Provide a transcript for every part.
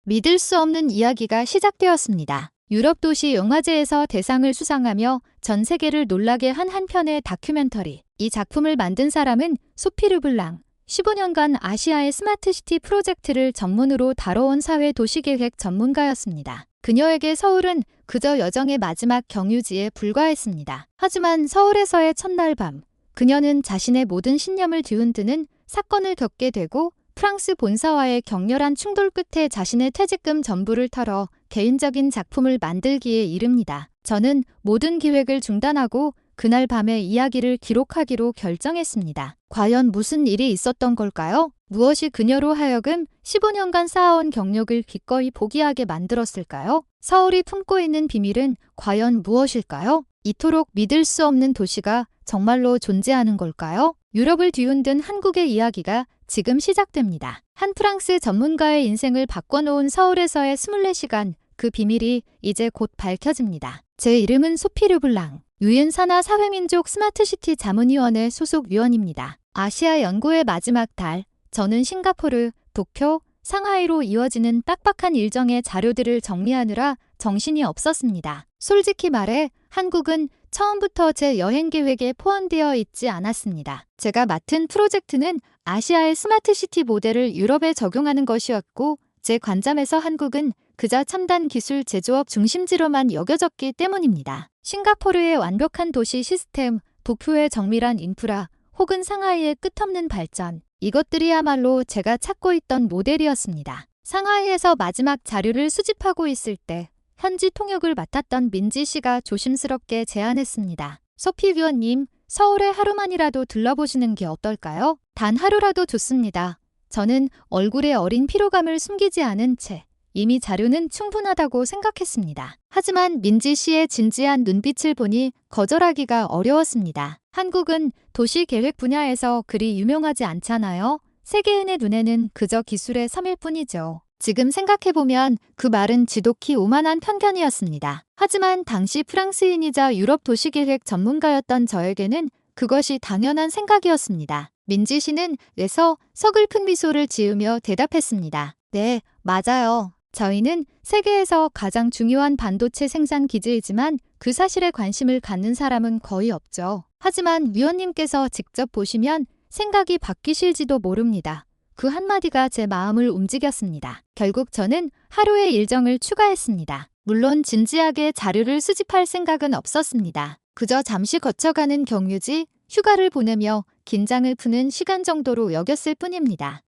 믿을 수 없는 이야기가 시작되었습니다. 유럽 도시 영화제에서 대상을 수상하며 전 세계를 놀라게 한 한 편의 다큐멘터리. 이 작품을 만든 사람은 소피 르블랑. 15년간 아시아의 스마트시티 프로젝트를 전문으로 다뤄온 사회 도시계획 전문가였습니다. 그녀에게 서울은 그저 여정의 마지막 경유지에 불과했습니다. 하지만 서울에서의 첫날 밤, 그녀는 자신의 모든 신념을 뒤흔드는 사건을 겪게 되고 프랑스 본사와의 격렬한 충돌 끝에 자신의 퇴직금 전부를 털어 개인적인 작품을 만들기에 이릅니다. 저는 모든 기획을 중단하고 그날 밤의 이야기를 기록하기로 결정했습니다. 과연 무슨 일이 있었던 걸까요? 무엇이 그녀로 하여금 15년간 쌓아온 경력을 기꺼이 포기하게 만들었을까요? 서울이 품고 있는 비밀은 과연 무엇일까요? 이토록 믿을 수 없는 도시가 정말로 존재하는 걸까요? 유럽을 뒤흔든 한국의 이야기가 지금 시작됩니다. 한 프랑스 전문가의 인생을 바꿔놓은 서울에서의 24시간, 그 비밀이 이제 곧 밝혀집니다. 제 이름은 소피 르블랑. 유엔산하 사회민족 스마트시티 자문위원회 소속 위원입니다. 아시아 연구의 마지막 달, 저는 싱가포르, 도쿄, 상하이로 이어지는 빡빡한 일정의 자료들을 정리하느라 정신이 없었습니다. 솔직히 말해 한국은 처음부터 제 여행 계획에 포함되어 있지 않았습니다. 제가 맡은 프로젝트는 아시아의 스마트시티 모델을 유럽에 적용하는 것이었고, 제 관점에서 한국은 그저 첨단 기술 제조업 중심지로만 여겨졌기 때문입니다. 싱가포르의 완벽한 도시 시스템, 도쿄의 정밀한 인프라, 혹은 상하이의 끝없는 발전, 이것들이야말로 제가 찾고 있던 모델이었습니다. 상하이에서 마지막 자료를 수집하고 있을 때 현지 통역을 맡았던 민지 씨가 조심스럽게 제안했습니다. 소피 위원님, 서울에 하루만이라도 들러보시는 게 어떨까요? 단 하루라도 좋습니다. 저는 얼굴에 어린 피로감을 숨기지 않은 채 이미 자료는 충분하다고 생각했습니다. 하지만 민지 씨의 진지한 눈빛을 보니 거절하기가 어려웠습니다. 한국은 도시 계획 분야에서 그리 유명하지 않잖아요. 세계인의 눈에는 그저 기술의 섬일 뿐이죠. 지금 생각해보면 그 말은 지독히 오만한 편견이었습니다. 하지만 당시 프랑스인이자 유럽 도시계획 전문가였던 저에게는 그것이 당연한 생각이었습니다. 민지 씨는 뇌서 서글픈 미소를 지으며 대답했습니다. 네, 맞아요. 저희는 세계에서 가장 중요한 반도체 생산 기지이지만 그 사실에 관심을 갖는 사람은 거의 없죠. 하지만 위원님께서 직접 보시면 생각이 바뀌실지도 모릅니다. 그 한마디가 제 마음을 움직였습니다. 결국 저는 하루의 일정을 추가했습니다. 물론 진지하게 자료를 수집할 생각은 없었습니다. 그저 잠시 거쳐가는 경유지, 휴가를 보내며 긴장을 푸는 시간 정도로 여겼을 뿐입니다.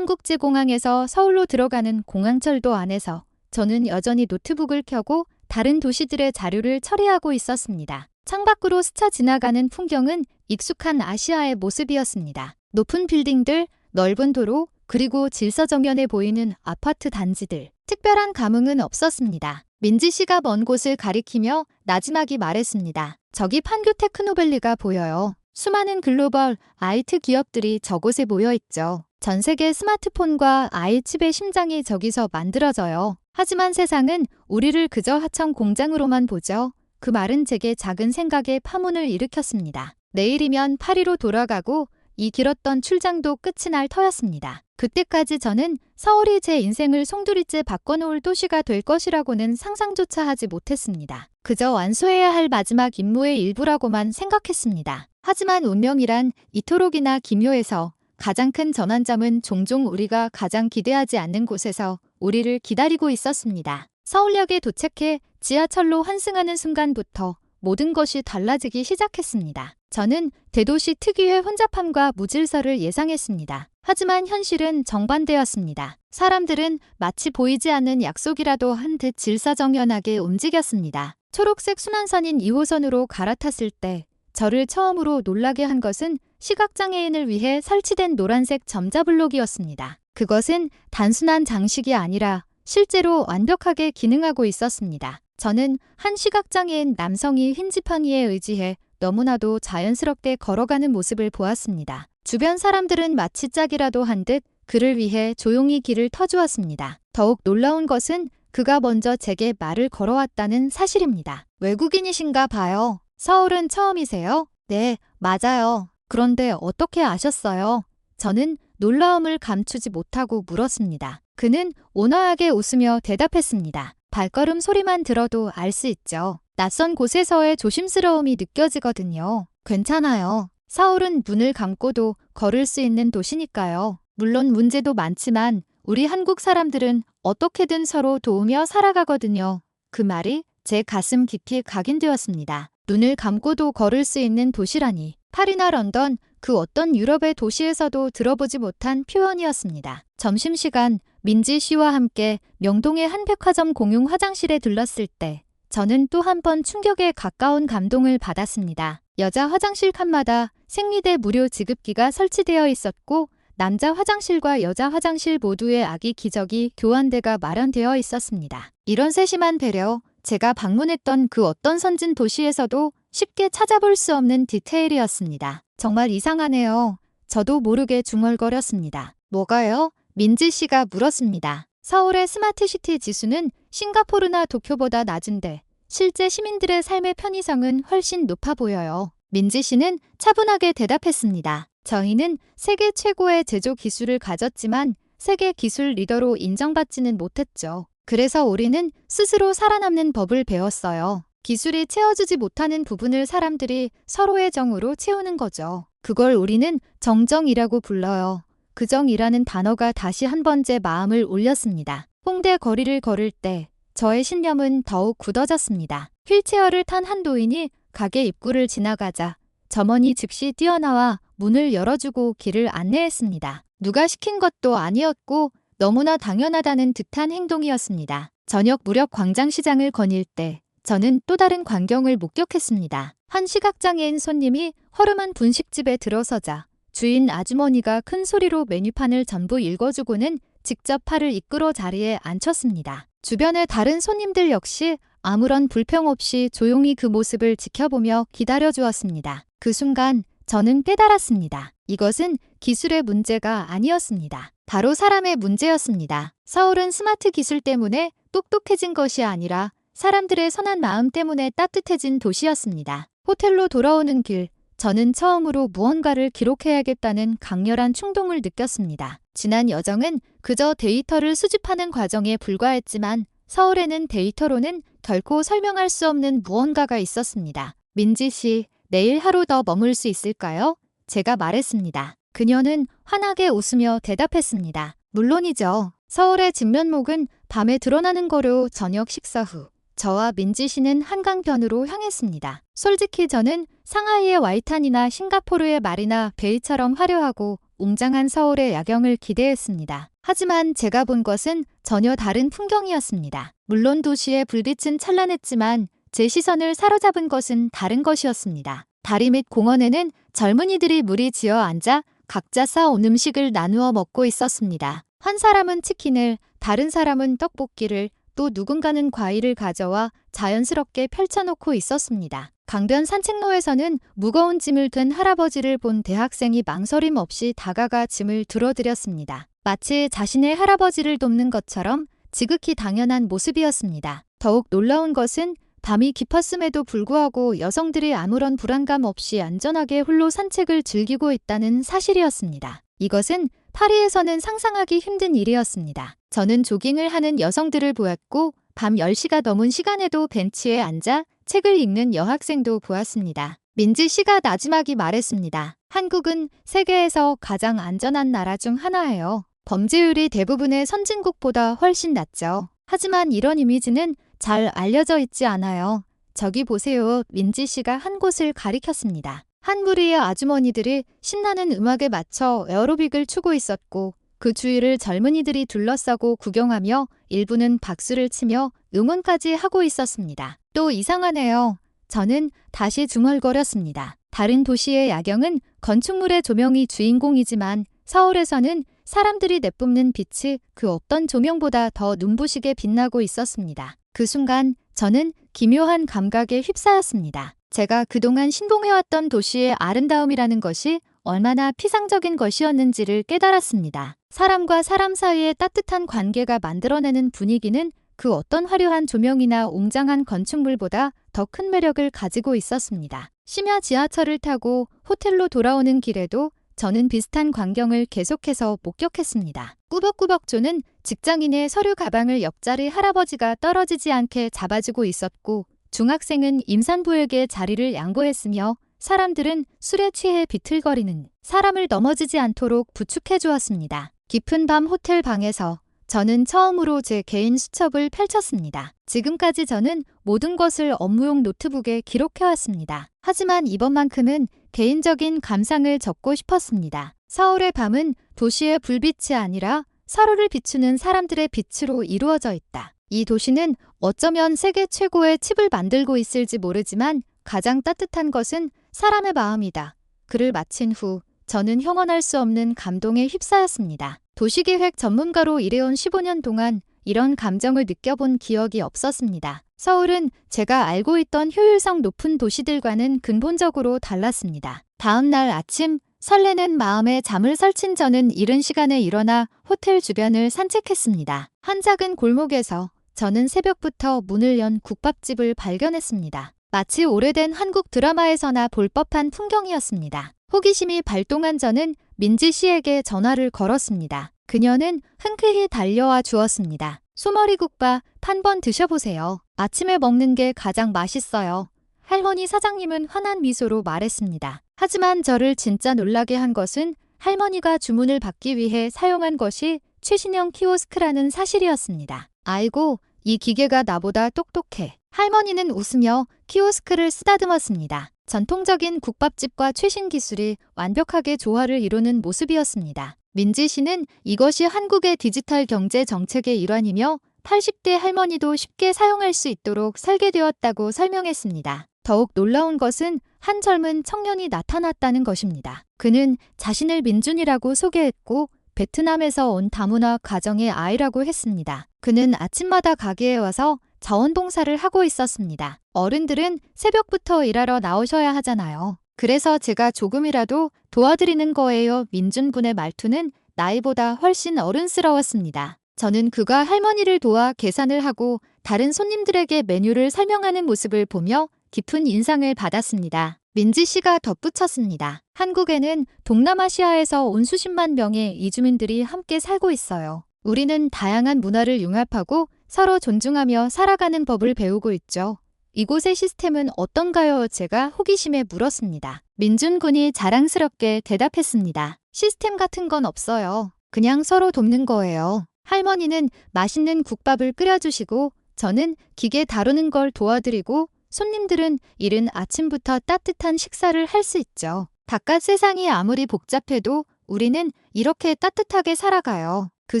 인천국제공항에서 서울로 들어가는 공항철도 안에서 저는 여전히 노트북을 켜고 다른 도시들의 자료를 처리하고 있었습니다. 창밖으로 스쳐 지나가는 풍경은 익숙한 아시아의 모습이었습니다. 높은 빌딩들, 넓은 도로, 그리고 질서정연해 보이는 아파트 단지들. 특별한 감흥은 없었습니다. 민지 씨가 먼 곳을 가리키며 나지막이 말했습니다. 저기 판교 테크노밸리가 보여요. 수많은 글로벌 IT 기업들이 저곳에 모여있죠. 전 세계 스마트폰과 IT칩의 심장이 저기서 만들어져요. 하지만 세상은 우리를 그저 하청 공장으로만 보죠. 그 말은 제게 작은 생각에 파문을 일으켰습니다. 내일이면 파리로 돌아가고 이 길었던 출장도 끝이 날 터였습니다. 그때까지 저는 서울이 제 인생을 송두리째 바꿔놓을 도시가 될 것이라고는 상상조차 하지 못했습니다. 그저 완수해야 할 마지막 임무의 일부라고만 생각했습니다. 하지만 운명이란 이토록이나 기묘해서 가장 큰 전환점은 종종 우리가 가장 기대하지 않는 곳에서 우리를 기다리고 있었습니다. 서울역에 도착해 지하철로 환승하는 순간부터 모든 것이 달라지기 시작했습니다. 저는 대도시 특유의 혼잡함과 무질서를 예상했습니다. 하지만 현실은 정반대였습니다. 사람들은 마치 보이지 않는 약속이라도 한 듯 질서정연하게 움직였습니다. 초록색 순환선인 2호선으로 갈아탔을 때 저를 처음으로 놀라게 한 것은 시각장애인을 위해 설치된 노란색 점자블록이었습니다. 그것은 단순한 장식이 아니라 실제로 완벽하게 기능하고 있었습니다. 저는 한 시각장애인 남성이 흰 지팡이에 의지해 너무나도 자연스럽게 걸어가는 모습을 보았습니다. 주변 사람들은 마치 짝이라도 한 듯 그를 위해 조용히 길을 터주었습니다. 더욱 놀라운 것은 그가 먼저 제게 말을 걸어왔다는 사실입니다. 외국인이신가 봐요. 서울은 처음이세요? 네, 맞아요. 그런데 어떻게 아셨어요? 저는 놀라움을 감추지 못하고 물었습니다. 그는 온화하게 웃으며 대답했습니다. 발걸음 소리만 들어도 알 수 있죠. 낯선 곳에서의 조심스러움이 느껴지거든요. 괜찮아요. 서울은 눈을 감고도 걸을 수 있는 도시니까요. 물론 문제도 많지만 우리 한국 사람들은 어떻게든 서로 도우며 살아가거든요. 그 말이 제 가슴 깊이 각인되었습니다. 눈을 감고도 걸을 수 있는 도시라니. 파리나 런던, 그 어떤 유럽의 도시에서도 들어보지 못한 표현이었습니다. 점심시간 민지 씨와 함께 명동의 한 백화점 공용 화장실에 들렀을 때 저는 또 한 번 충격에 가까운 감동을 받았습니다. 여자 화장실 칸마다 생리대 무료 지급기가 설치되어 있었고 남자 화장실과 여자 화장실 모두의 아기 기저귀 교환대가 마련되어 있었습니다. 이런 세심한 배려, 제가 방문했던 그 어떤 선진 도시에서도 쉽게 찾아볼 수 없는 디테일이었습니다. 정말 이상하네요. 저도 모르게 중얼거렸습니다. 뭐가요? 민지 씨가 물었습니다. 서울의 스마트시티 지수는 싱가포르나 도쿄보다 낮은데 실제 시민들의 삶의 편의성은 훨씬 높아 보여요. 민지 씨는 차분하게 대답했습니다. 저희는 세계 최고의 제조 기술을 가졌지만 세계 기술 리더로 인정받지는 못했죠. 그래서 우리는 스스로 살아남는 법을 배웠어요. 기술이 채워주지 못하는 부분을 사람들이 서로의 정으로 채우는 거죠. 그걸 우리는 정정이라고 불러요. 그 정이라는 단어가 다시 한 번 제 마음을 울렸습니다. 홍대 거리를 걸을 때 저의 신념은 더욱 굳어졌습니다. 휠체어를 탄 한 노인이 가게 입구를 지나가자 점원이 즉시 뛰어나와 문을 열어주고 길을 안내했습니다. 누가 시킨 것도 아니었고 너무나 당연하다는 듯한 행동이었습니다. 저녁 무렵 광장시장을 거닐 때 저는 또 다른 광경을 목격했습니다. 한 시각장애인 손님이 허름한 분식집에 들어서자 주인 아주머니가 큰 소리로 메뉴판을 전부 읽어주고는 직접 팔을 이끌어 자리에 앉혔습니다. 주변의 다른 손님들 역시 아무런 불평 없이 조용히 그 모습을 지켜보며 기다려주었습니다. 그 순간 저는 깨달았습니다. 이것은 기술의 문제가 아니었습니다. 바로 사람의 문제였습니다. 서울은 스마트 기술 때문에 똑똑해진 것이 아니라 사람들의 선한 마음 때문에 따뜻해진 도시였습니다. 호텔로 돌아오는 길, 저는 처음으로 무언가를 기록해야겠다는 강렬한 충동을 느꼈습니다. 지난 여정은 그저 데이터를 수집하는 과정에 불과했지만 서울에는 데이터로는 결코 설명할 수 없는 무언가가 있었습니다. 민지 씨, 내일 하루 더 머물 수 있을까요? 제가 말했습니다. 그녀는 환하게 웃으며 대답했습니다. 물론이죠. 서울의 진면목은 밤에 드러나는 거로 저녁 식사 후 저와 민지 씨는 한강변으로 향했습니다. 솔직히 저는 상하이의 와이탄이나 싱가포르의 마리나 베이처럼 화려하고 웅장한 서울의 야경을 기대했습니다. 하지만 제가 본 것은 전혀 다른 풍경이었습니다. 물론 도시의 불빛은 찬란했지만 제 시선을 사로잡은 것은 다른 것이었습니다. 다리 밑 공원에는 젊은이들이 무리 지어 앉아 각자 싸온 음식을 나누어 먹고 있었습니다. 한 사람은 치킨을, 다른 사람은 떡볶이를, 또 누군가는 과일을 가져와 자연스럽게 펼쳐놓고 있었습니다. 강변 산책로에서는 무거운 짐을 든 할아버지를 본 대학생이 망설임 없이 다가가 짐을 들어드렸습니다. 마치 자신의 할아버지를 돕는 것처럼 지극히 당연한 모습이었습니다. 더욱 놀라운 것은 밤이 깊었음에도 불구하고 여성들이 아무런 불안감 없이 안전하게 홀로 산책을 즐기고 있다는 사실이었습니다. 이것은 파리에서는 상상하기 힘든 일이었습니다. 저는 조깅을 하는 여성들을 보았고 밤 10시가 넘은 시간에도 벤치에 앉아 책을 읽는 여학생도 보았습니다. 민지 씨가 나지막이 말했습니다. 한국은 세계에서 가장 안전한 나라 중 하나예요. 범죄율이 대부분의 선진국보다 훨씬 낮죠. 하지만 이런 이미지는 잘 알려져 있지 않아요. 저기 보세요. 민지 씨가 한 곳을 가리켰습니다. 한 무리의 아주머니들이 신나는 음악에 맞춰 에어로빅을 추고 있었고 그 주위를 젊은이들이 둘러싸고 구경하며 일부는 박수를 치며 응원까지 하고 있었습니다. 또 이상하네요. 저는 다시 중얼거렸습니다. 다른 도시의 야경은 건축물의 조명이 주인공이지만 서울에서는 사람들이 내뿜는 빛이 그 어떤 조명보다 더 눈부시게 빛나고 있었습니다. 그 순간 저는 기묘한 감각에 휩싸였습니다. 제가 그동안 신봉해왔던 도시의 아름다움이라는 것이 얼마나 피상적인 것이었는지를 깨달았습니다. 사람과 사람 사이의 따뜻한 관계가 만들어내는 분위기는 그 어떤 화려한 조명이나 웅장한 건축물보다 더 큰 매력을 가지고 있었습니다. 심야 지하철을 타고 호텔로 돌아오는 길에도 저는 비슷한 광경을 계속해서 목격했습니다. 꾸벅꾸벅 조는 직장인의 서류 가방을 옆자리 할아버지가 떨어지지 않게 잡아주고 있었고 중학생은 임산부에게 자리를 양보했으며 사람들은 술에 취해 비틀거리는 사람을 넘어지지 않도록 부축해 주었습니다. 깊은 밤 호텔 방에서 저는 처음으로 제 개인 수첩을 펼쳤습니다. 지금까지 저는 모든 것을 업무용 노트북에 기록해왔습니다. 하지만 이번만큼은 개인적인 감상을 적고 싶었습니다. 서울의 밤은 도시의 불빛이 아니라 서로를 비추는 사람들의 빛으로 이루어져 있다. 이 도시는 어쩌면 세계 최고의 칩을 만들고 있을지 모르지만 가장 따뜻한 것은 사람의 마음이다. 글을 마친 후 저는 형언할 수 없는 감동에 휩싸였습니다. 도시계획 전문가로 일해온 15년 동안 이런 감정을 느껴본 기억이 없었습니다. 서울은 제가 알고 있던 효율성 높은 도시들과는 근본적으로 달랐습니다. 다음 날 아침 설레는 마음에 잠을 설친 저는 이른 시간에 일어나 호텔 주변을 산책했습니다. 한 작은 골목에서 저는 새벽부터 문을 연 국밥집을 발견했습니다. 마치 오래된 한국 드라마에서나 볼 법한 풍경이었습니다. 호기심이 발동한 저는 민지 씨에게 전화를 걸었습니다. 그녀는 흔쾌히 달려와 주었습니다. 소머리국밥 한 번 드셔보세요. 아침에 먹는 게 가장 맛있어요. 할머니 사장님은 환한 미소로 말했습니다. 하지만 저를 진짜 놀라게 한 것은 할머니가 주문을 받기 위해 사용한 것이 최신형 키오스크라는 사실이었습니다. 아이고, 이 기계가 나보다 똑똑해. 할머니는 웃으며 키오스크를 쓰다듬었습니다. 전통적인 국밥집과 최신 기술이 완벽하게 조화를 이루는 모습이었습니다. 민지 씨는 이것이 한국의 디지털 경제 정책의 일환이며 80대 할머니도 쉽게 사용할 수 있도록 설계되었다고 설명했습니다. 더욱 놀라운 것은 한 젊은 청년이 나타났다는 것입니다. 그는 자신을 민준이라고 소개했고 베트남에서 온 다문화 가정의 아이라고 했습니다. 그는 아침마다 가게에 와서 자원봉사를 하고 있었습니다. 어른들은 새벽부터 일하러 나오셔야 하잖아요. 그래서 제가 조금이라도 도와드리는 거예요. 민준 군의 말투는 나이보다 훨씬 어른스러웠습니다. 저는 그가 할머니를 도와 계산을 하고 다른 손님들에게 메뉴를 설명하는 모습을 보며 깊은 인상을 받았습니다. 민지 씨가 덧붙였습니다. 한국에는 동남아시아에서 온 수십만 명의 이주민들이 함께 살고 있어요. 우리는 다양한 문화를 융합하고 서로 존중하며 살아가는 법을 배우고 있죠. 이곳의 시스템은 어떤가요? 제가 호기심에 물었습니다. 민준 군이 자랑스럽게 대답했습니다. 시스템 같은 건 없어요. 그냥 서로 돕는 거예요. 할머니는 맛있는 국밥을 끓여주시고 저는 기계 다루는 걸 도와드리고 손님들은 이른 아침부터 따뜻한 식사를 할 수 있죠. 바깥 세상이 아무리 복잡해도 우리는 이렇게 따뜻하게 살아가요. 그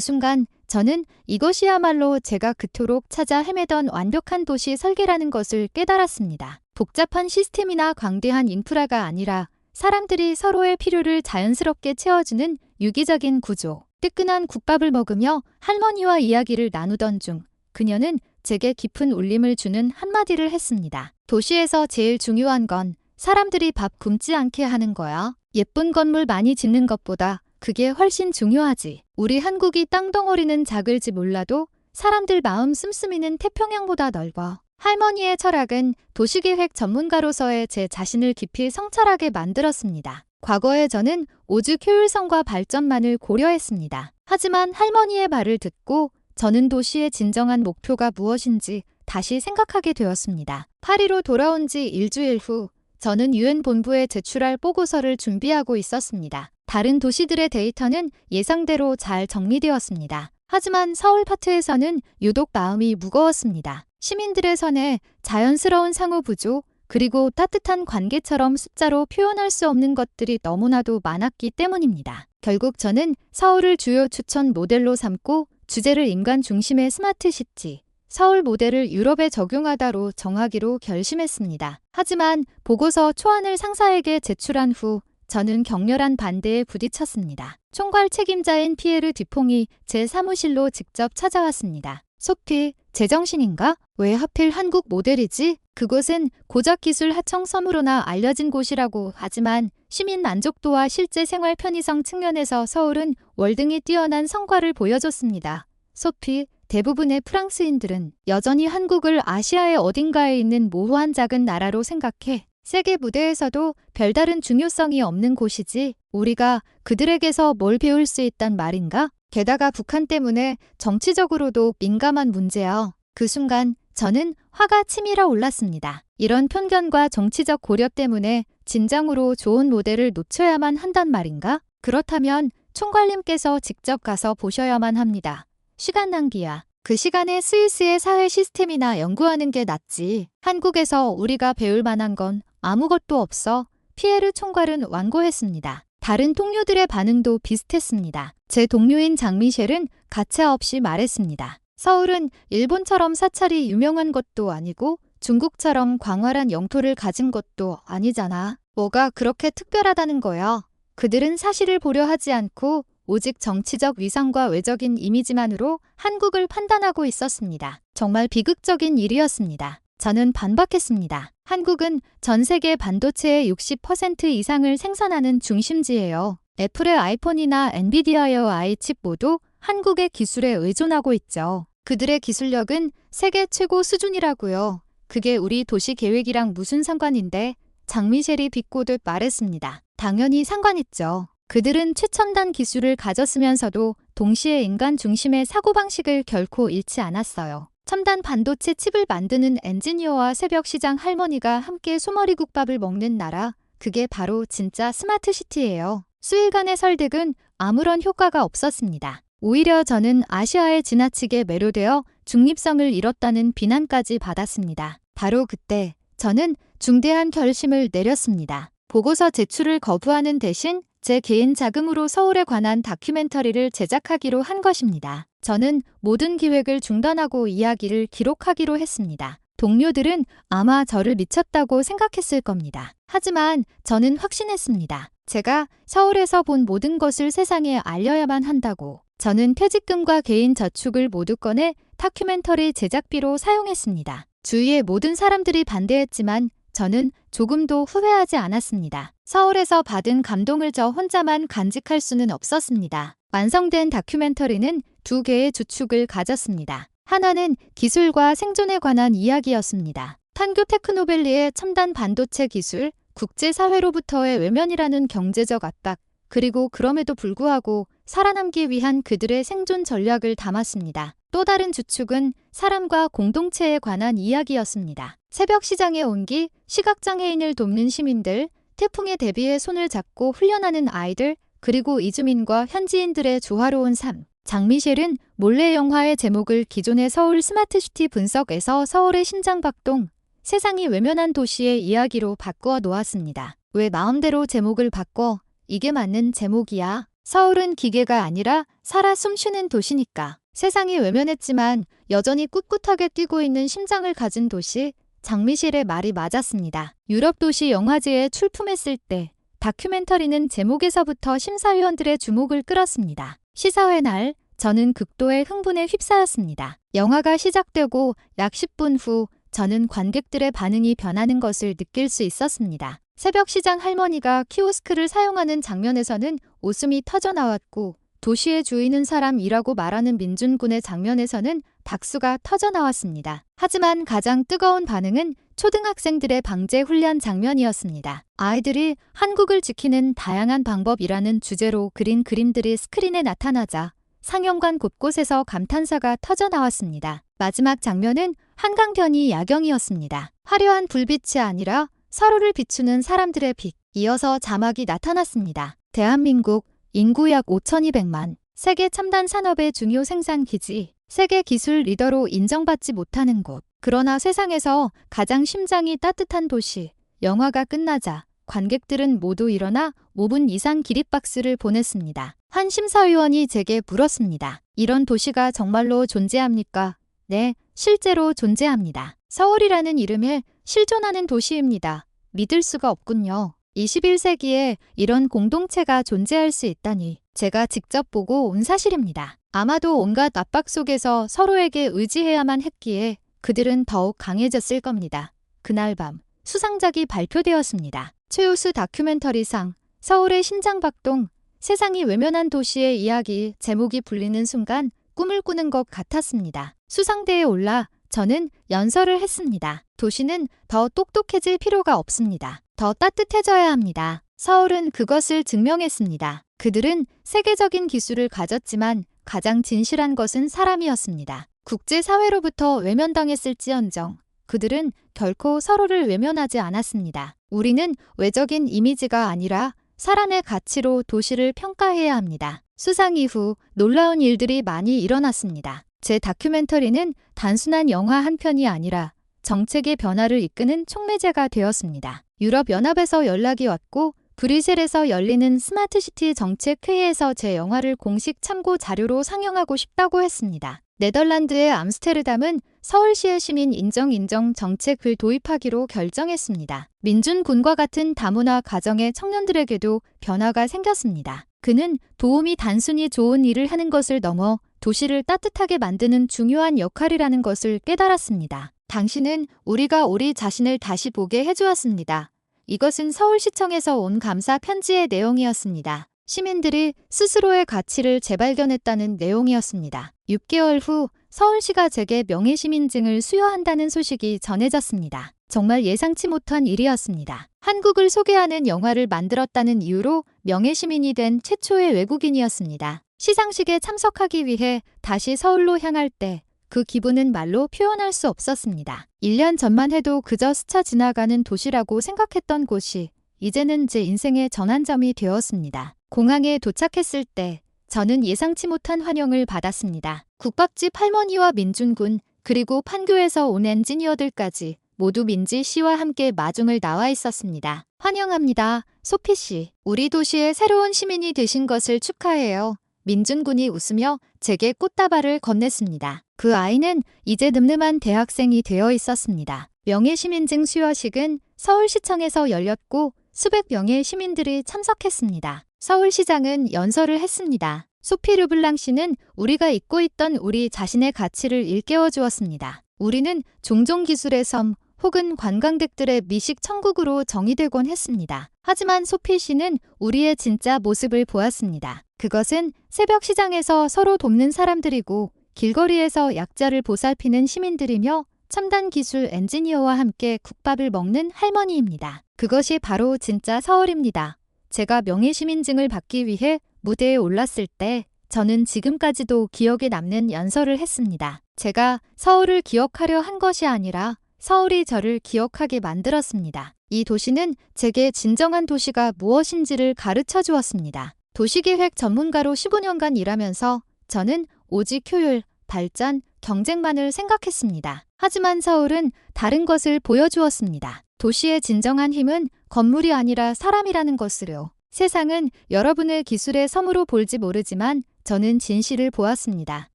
순간 저는 이것이야말로 제가 그토록 찾아 헤매던 완벽한 도시 설계라는 것을 깨달았습니다. 복잡한 시스템이나 광대한 인프라가 아니라 사람들이 서로의 필요를 자연스럽게 채워주는 유기적인 구조. 뜨끈한 국밥을 먹으며 할머니와 이야기를 나누던 중 그녀는 제게 깊은 울림을 주는 한마디를 했습니다. 도시에서 제일 중요한 건 사람들이 밥 굶지 않게 하는 거야. 예쁜 건물 많이 짓는 것보다 그게 훨씬 중요하지. 우리 한국이 땅덩어리는 작을지 몰라도 사람들 마음 씀씀이는 태평양보다 넓어. 할머니의 철학은 도시계획 전문가로서의 제 자신을 깊이 성찰하게 만들었습니다. 과거에 저는 오직 효율성과 발전만을 고려했습니다. 하지만 할머니의 말을 듣고 저는 도시의 진정한 목표가 무엇인지 다시 생각하게 되었습니다. 파리로 돌아온 지 일주일 후 저는 유엔 본부에 제출할 보고서를 준비하고 있었습니다. 다른 도시들의 데이터는 예상대로 잘 정리되었습니다. 하지만 서울 파트에서는 유독 마음이 무거웠습니다. 시민들의 선에 자연스러운 상호 부조, 그리고 따뜻한 관계처럼 숫자로 표현할 수 없는 것들이 너무나도 많았기 때문입니다. 결국 저는 서울을 주요 추천 모델로 삼고 주제를 인간 중심의 스마트 시티, 서울 모델을 유럽에 적용하다로 정하기로 결심했습니다. 하지만 보고서 초안을 상사에게 제출한 후 저는 격렬한 반대에 부딪혔습니다. 총괄 책임자인 피에르 듀퐁이 제 사무실로 직접 찾아왔습니다. 소피, 제정신인가? 왜 하필 한국 모델이지? 그곳은 고작기술 하청 섬으로나 알려진 곳이라고 하지만 시민 만족도와 실제 생활 편의성 측면에서 서울은 월등히 뛰어난 성과를 보여줬습니다. 소피, 대부분의 프랑스인들은 여전히 한국을 아시아의 어딘가에 있는 모호한 작은 나라로 생각해. 세계 무대에서도 별다른 중요성이 없는 곳이지 우리가 그들에게서 뭘 배울 수 있단 말인가? 게다가 북한 때문에 정치적으로도 민감한 문제야. 그 순간 저는 화가 치밀어 올랐습니다. 이런 편견과 정치적 고려 때문에 진정으로 좋은 모델을 놓쳐야만 한단 말인가? 그렇다면 총괄님께서 직접 가서 보셔야만 합니다. 시간 낭비야. 그 시간에 스위스의 사회 시스템이나 연구하는 게 낫지. 한국에서 우리가 배울 만한 건 아무것도 없어. 피에르 총괄은 완고했습니다. 다른 동료들의 반응도 비슷했습니다. 제 동료인 장미셸은 가차없이 말했습니다. 서울은 일본처럼 사찰이 유명한 것도 아니고 중국처럼 광활한 영토를 가진 것도 아니잖아. 뭐가 그렇게 특별하다는 거야. 그들은 사실을 보려 하지 않고 오직 정치적 위상과 외적인 이미지만으로 한국을 판단하고 있었습니다. 정말 비극적인 일이었습니다. 저는 반박했습니다. 한국은 전 세계 반도체의 60% 이상을 생산하는 중심지예요. 애플의 아이폰이나 엔비디아의 아이칩 모두 한국의 기술에 의존하고 있죠. 그들의 기술력은 세계 최고 수준이라고요. 그게 우리 도시 계획이랑 무슨 상관인데? 장미셸이 비꼬듯 말했습니다. 당연히 상관있죠. 그들은 최첨단 기술을 가졌으면서도 동시에 인간 중심의 사고방식을 결코 잃지 않았어요. 첨단 반도체 칩을 만드는 엔지니어와 새벽 시장 할머니가 함께 소머리국밥을 먹는 나라, 그게 바로 진짜 스마트시티예요. 수일간의 설득은 아무런 효과가 없었습니다. 오히려 저는 아시아에 지나치게 매료되어 중립성을 잃었다는 비난까지 받았습니다. 바로 그때 저는 중대한 결심을 내렸습니다. 보고서 제출을 거부하는 대신 제 개인 자금으로 서울에 관한 다큐멘터리를 제작하기로 한 것입니다. 저는 모든 기획을 중단하고 이야기를 기록하기로 했습니다. 동료들은 아마 저를 미쳤다고 생각했을 겁니다. 하지만 저는 확신했습니다. 제가 서울에서 본 모든 것을 세상에 알려야만 한다고. 저는 퇴직금과 개인 저축을 모두 꺼내 다큐멘터리 제작비로 사용했습니다. 주위의 모든 사람들이 반대했지만 저는 조금도 후회하지 않았습니다. 서울에서 받은 감동을 저 혼자만 간직할 수는 없었습니다. 완성된 다큐멘터리는 두 개의 주축을 가졌습니다. 하나는 기술과 생존에 관한 이야기였습니다. 탄교 테크노밸리의 첨단 반도체 기술, 국제사회로부터의 외면이라는 경제적 압박, 그리고 그럼에도 불구하고 살아남기 위한 그들의 생존 전략을 담았습니다. 또 다른 주축은 사람과 공동체에 관한 이야기였습니다. 새벽 시장의 온기, 시각장애인을 돕는 시민들, 태풍에 대비해 손을 잡고 훈련하는 아이들, 그리고 이주민과 현지인들의 조화로운 삶. 장미셸은 몰래 영화의 제목을 기존의 서울 스마트시티 분석에서 서울의 심장박동, 세상이 외면한 도시의 이야기로 바꾸어 놓았습니다. 왜 마음대로 제목을 바꿔? 이게 맞는 제목이야. 서울은 기계가 아니라 살아 숨쉬는 도시니까. 세상이 외면했지만 여전히 꿋꿋하게 뛰고 있는 심장을 가진 도시, 장미셸의 말이 맞았습니다. 유럽 도시 영화제에 출품했을 때 다큐멘터리는 제목에서부터 심사위원들의 주목을 끌었습니다. 시사회 날 저는 극도의 흥분에 휩싸였습니다. 영화가 시작되고 약 10분 후 저는 관객들의 반응이 변하는 것을 느낄 수 있었습니다. 새벽 시장 할머니가 키오스크를 사용하는 장면에서는 웃음이 터져나왔고 도시의 주인은 사람이라고 말하는 민준군의 장면에서는 박수가 터져나왔습니다. 하지만 가장 뜨거운 반응은 초등학생들의 방제 훈련 장면이었습니다. 아이들이 한국을 지키는 다양한 방법이라는 주제로 그린 그림들이 스크린에 나타나자 상영관 곳곳에서 감탄사가 터져나왔습니다. 마지막 장면은 한강변이 야경이었습니다. 화려한 불빛이 아니라 서로를 비추는 사람들의 빛. 이어서 자막이 나타났습니다. 대한민국 인구 약 5,200만, 세계 첨단 산업의 중요 생산 기지, 세계 기술 리더로 인정받지 못하는 곳. 그러나 세상에서 가장 심장이 따뜻한 도시. 영화가 끝나자 관객들은 모두 일어나 5분 이상 기립박수를 보냈습니다. 한 심사위원이 제게 물었습니다. 이런 도시가 정말로 존재합니까? 네, 실제로 존재합니다. 서울이라는 이름에 실존하는 도시입니다. 믿을 수가 없군요. 21세기에 이런 공동체가 존재할 수 있다니 제가 직접 보고 온 사실입니다. 아마도 온갖 압박 속에서 서로에게 의지해야만 했기에 그들은 더욱 강해졌을 겁니다. 그날 밤 수상작이 발표되었습니다. 최우수 다큐멘터리상, 서울의 심장박동, 세상이 외면한 도시의 이야기 제목이 불리는 순간 꿈을 꾸는 것 같았습니다. 수상대에 올라 저는 연설을 했습니다. 도시는 더 똑똑해질 필요가 없습니다. 더 따뜻해져야 합니다. 서울은 그것을 증명했습니다. 그들은 세계적인 기술을 가졌지만 가장 진실한 것은 사람이었습니다. 국제사회로부터 외면당했을지언정 그들은 결코 서로를 외면하지 않았습니다. 우리는 외적인 이미지가 아니라 사람의 가치로 도시를 평가해야 합니다. 수상 이후 놀라운 일들이 많이 일어났습니다. 제 다큐멘터리는 단순한 영화 한 편이 아니라 정책의 변화를 이끄는 촉매제가 되었습니다. 유럽연합에서 연락이 왔고 브뤼셀에서 열리는 스마트시티 정책회의에서 제 영화를 공식 참고 자료로 상영하고 싶다고 했습니다. 네덜란드의 암스테르담은 서울시의 시민 인정 정책을 도입하기로 결정했습니다. 민준군과 같은 다문화 가정의 청년들에게도 변화가 생겼습니다. 그는 도움이 단순히 좋은 일을 하는 것을 넘어 도시를 따뜻하게 만드는 중요한 역할이라는 것을 깨달았습니다. 당신은 우리가 우리 자신을 다시 보게 해주었습니다. 이것은 서울시청에서 온 감사 편지의 내용이었습니다. 시민들이 스스로의 가치를 재발견했다는 내용이었습니다. 6개월 후 서울시가 제게 명예시민증을 수여한다는 소식이 전해졌습니다. 정말 예상치 못한 일이었습니다. 한국을 소개하는 영화를 만들었다는 이유로 명예시민이 된 최초의 외국인이었습니다. 시상식에 참석하기 위해 다시 서울로 향할 때 그 기분은 말로 표현할 수 없었습니다. 1년 전만 해도 그저 스쳐 지나가는 도시라고 생각했던 곳이 이제는 제 인생의 전환점이 되었습니다. 공항에 도착했을 때 저는 예상치 못한 환영을 받았습니다. 국밥집 할머니와 민준군 그리고 판교에서 온 엔지니어들까지 모두 민지 씨와 함께 마중을 나와 있었습니다. 환영합니다. 소피 씨. 우리 도시의 새로운 시민이 되신 것을 축하해요. 민준군이 웃으며 제게 꽃다발을 건넸습니다. 그 아이는 이제 늠름한 대학생이 되어 있었습니다. 명예시민증 수여식은 서울시청에서 열렸고 수백 명의 시민들이 참석했습니다. 서울시장은 연설을 했습니다. 소피 르블랑 씨는 우리가 잊고 있던 우리 자신의 가치를 일깨워 주었습니다. 우리는 종종 기술의 섬 혹은 관광객들의 미식 천국으로 정의되곤 했습니다. 하지만 소피 씨는 우리의 진짜 모습을 보았습니다. 그것은 새벽 시장에서 서로 돕는 사람들이고 길거리에서 약자를 보살피는 시민들이며 첨단 기술 엔지니어와 함께 국밥을 먹는 할머니입니다. 그것이 바로 진짜 서울입니다. 제가 명예시민증을 받기 위해 무대에 올랐을 때 저는 지금까지도 기억에 남는 연설을 했습니다. 제가 서울을 기억하려 한 것이 아니라 서울이 저를 기억하게 만들었습니다. 이 도시는 제게 진정한 도시가 무엇인지를 가르쳐 주었습니다. 도시계획 전문가로 15년간 일하면서 저는 오직 효율, 발전, 경쟁만을 생각했습니다. 하지만 서울은 다른 것을 보여주었습니다. 도시의 진정한 힘은 건물이 아니라 사람이라는 것으로. 세상은 여러분을 기술의 섬으로 볼지 모르지만 저는 진실을 보았습니다.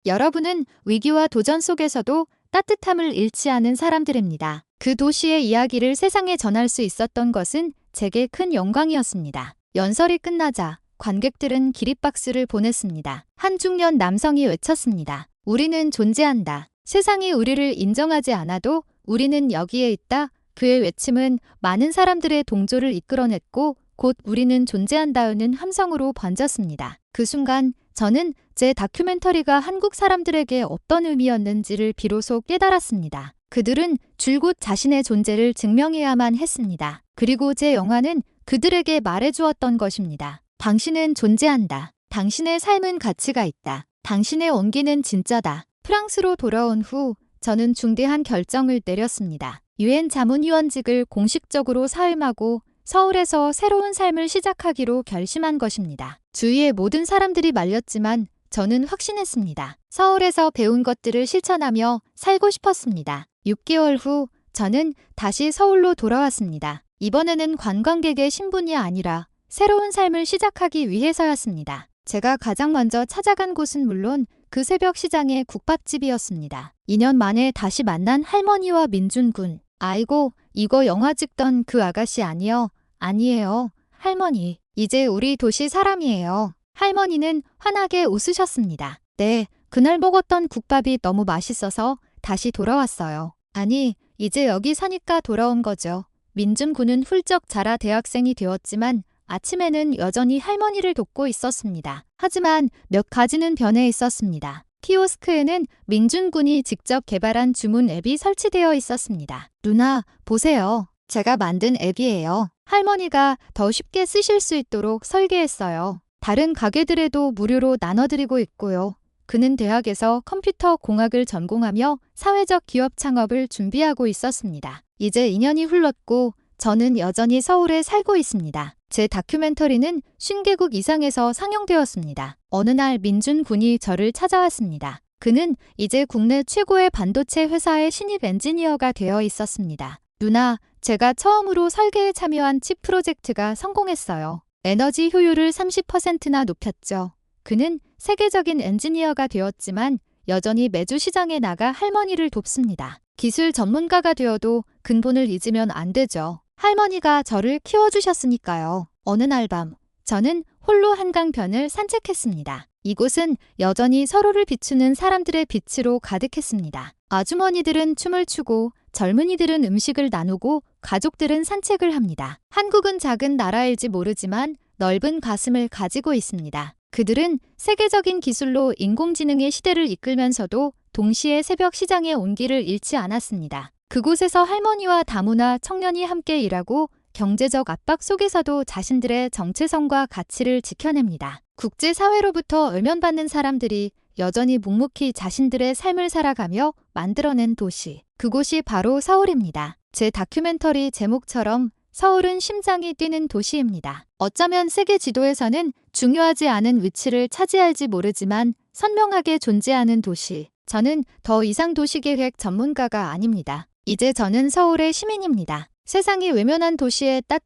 여러분은 위기와 도전 속에서도 따뜻함을 잃지 않은 사람들입니다. 그 도시의 이야기를 세상에 전할 수 있었던 것은 제게 큰 영광이었습니다. 연설이 끝나자 관객들은 기립박수를 보냈습니다. 한 중년 남성이 외쳤습니다. 우리는 존재한다. 세상이 우리를 인정하지 않아도 우리는 여기에 있다. 그의 외침은 많은 사람들의 동조를 이끌어냈고 곧 우리는 존재한다는 함성으로 번졌습니다. 그 순간 저는 제 다큐멘터리가 한국 사람들에게 어떤 의미였는지를 비로소 깨달았습니다. 그들은 줄곧 자신의 존재를 증명해야만 했습니다. 그리고 제 영화는 그들에게 말해주었던 것입니다. 당신은 존재한다. 당신의 삶은 가치가 있다. 당신의 온기는 진짜다. 프랑스로 돌아온 후 저는 중대한 결정을 내렸습니다. 유엔 자문위원직을 공식적으로 사임하고 서울에서 새로운 삶을 시작하기로 결심한 것입니다. 주위의 모든 사람들이 말렸지만 저는 확신했습니다. 서울에서 배운 것들을 실천하며 살고 싶었습니다. 6개월 후 저는 다시 서울로 돌아왔습니다. 이번에는 관광객의 신분이 아니라 새로운 삶을 시작하기 위해서였습니다. 제가 가장 먼저 찾아간 곳은 물론 그 새벽 시장의 국밥집이었습니다. 2년 만에 다시 만난 할머니와 민준군. 아이고, 이거 영화 찍던 그 아가씨 아니요? 아니에요. 할머니, 이제 우리 도시 사람이에요. 할머니는 환하게 웃으셨습니다. 네, 그날 먹었던 국밥이 너무 맛있어서 다시 돌아왔어요. 아니, 이제 여기 사니까 돌아온 거죠. 민준군은 훌쩍 자라 대학생이 되었지만 아침에는 여전히 할머니를 돕고 있었습니다. 하지만 몇 가지는 변해 있었습니다. 키오스크에는 민준군이 직접 개발한 주문 앱이 설치되어 있었습니다. 누나, 보세요. 제가 만든 앱이에요. 할머니가 더 쉽게 쓰실 수 있도록 설계했어요. 다른 가게들에도 무료로 나눠드리고 있고요. 그는 대학에서 컴퓨터 공학을 전공하며 사회적 기업 창업을 준비하고 있었습니다. 이제 2년이 흘렀고 저는 여전히 서울에 살고 있습니다. 제 다큐멘터리는 50개국 이상에서 상영되었습니다. 어느 날 민준 군이 저를 찾아왔습니다. 그는 이제 국내 최고의 반도체 회사의 신입 엔지니어가 되어 있었습니다. 누나, 제가 처음으로 설계에 참여한 칩 프로젝트가 성공했어요. 에너지 효율을 30%나 높였죠. 그는 세계적인 엔지니어가 되었지만 여전히 매주 시장에 나가 할머니를 돕습니다. 기술 전문가가 되어도 근본을 잊으면 안 되죠. 할머니가 저를 키워주셨으니까요. 어느 날 밤, 저는 홀로 한강변을 산책했습니다. 이곳은 여전히 서로를 비추는 사람들의 빛으로 가득했습니다. 아주머니들은 춤을 추고 젊은이들은 음식을 나누고 가족들은 산책을 합니다. 한국은 작은 나라일지 모르지만 넓은 가슴을 가지고 있습니다. 그들은 세계적인 기술로 인공지능의 시대를 이끌면서도 동시에 새벽 시장의 온기를 잃지 않았습니다. 그곳에서 할머니와 다문화 청년이 함께 일하고 경제적 압박 속에서도 자신들의 정체성과 가치를 지켜냅니다. 국제사회로부터 외면받는 사람들이 여전히 묵묵히 자신들의 삶을 살아가며 만들어낸 도시. 그곳이 바로 서울입니다. 제 다큐멘터리 제목처럼 서울은 심장이 뛰는 도시입니다. 어쩌면 세계 지도에서는 중요하지 않은 위치를 차지할지 모르지만 선명하게 존재하는 도시. 저는 더 이상 도시계획 전문가가 아닙니다. 이제 저는 서울의 시민입니다. 세상이 외면한 도시의